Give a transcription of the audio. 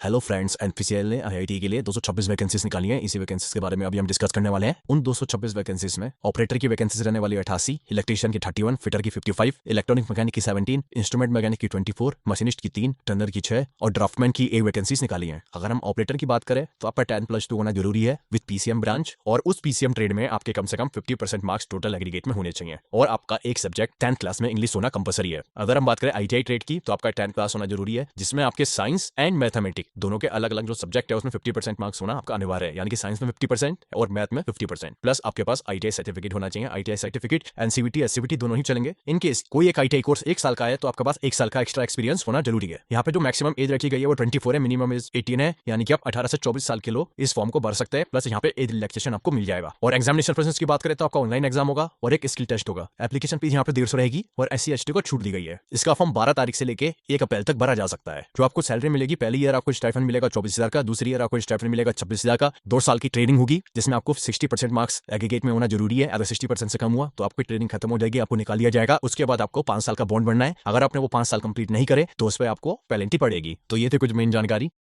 Hello friends, NPCL ने IIT के लिए 226 वैकेंसीज निकाली हैं। इसी वैकेंसीज के बारे में अभी हम डिस्कस करने वाले हैं। उन 226 वैकेंसीज में ऑपरेटर की वैकेंसीज रहने वाली 88, इलेक्ट्रीशियन की 31, फिटर की 55, इलेक्ट्रॉनिक मैकेनिक की 17, इंस्ट्रूमेंट मैकेनिक की 24, मशीनिस्ट की 3, टर्नर की 6 और ड्राफ्टमैन की 1 वैकेंसीज निकाली हैं। अगर हम ऑपरेटर की बात करें तो आपका 10+2 होना जरूरी है विद पीसीएम ब्रांच, और उस पीसीएम ट्रेड में आपके कम से कम 50% मार्क्स टोटल एग्रीगेट में होने चाहिए, और आपका एक सब्जेक्ट 10th क्लास में इंग्लिश होना कंपलसरी है। अगर हम बात करें आईटीआई ट्रेड की तो आपका 10th क्लास होना जरूरी है, जिसमें आपके साइंस एंड मैथमेटिक्स दोनों के अलग अलग जो सब्जेक्ट है उसमें 50% मार्क्स होना आपका अनिवार्य है। यानी कि साइंस में 50% और मैथ में 50%, प्लस आपके पास आईटीआई सर्टिफिकेट होना चाहिए। आईटीआई सर्टिफिकेट एनसीवीटी एससीवीटी दोनों ही चलेंगे। इन केस कोई एक आईटीआई कोर्स 1 साल का है तो आपके पास 1 साल का एक्स्ट्रा एक्सपीरियंस होना जरूरी है। यहाँ पे जो मैक्सिमम एज रखी गई है वो 24 है, मिनिमम एज 18 है, यानी कि आप 18 से 24 साल के लोग इस फॉर्म को भर सकते हैं। प्लस यहाँ पे एज रिलैक्सेशन आपको मिल जाएगा। और एग्जामिनेशन प्रोसेस की बात करें तो आपका ऑनलाइन एग्जाम होगा और एक स्किल टेस्ट होगा। एप्लीकेशन फीस यहाँ पे 150 रहेगी और एससी एसटी को छूट दी गई है। इसका फॉर्म 12 तारीख से लेके 1 अप्रैल तक भरा जा सकता है। जो आपको सैलरी मिलेगी, पहली ईयर आपको स्टाइपेंड मिलेगा 24,000 का, दूसरी ईयर आपको स्टाइपेंड मिलेगा 26,000 का। 2 साल की ट्रेनिंग होगी जिसमें आपको 60% मार्क्स एग्रीगेट में होना जरूरी है। अगर 60% से कम हुआ तो आपकी ट्रेनिंग खत्म हो जाएगी, आपको निकाल लिया जाएगा। उसके बाद आपको 5 साल का बॉन्ड बनना है। अगर आपने वो 5 साल कंप्लीट नहीं करे तो उस पर आपको पेनल्टी पड़ेगी। तो ये थे कुछ मेन जानकारी।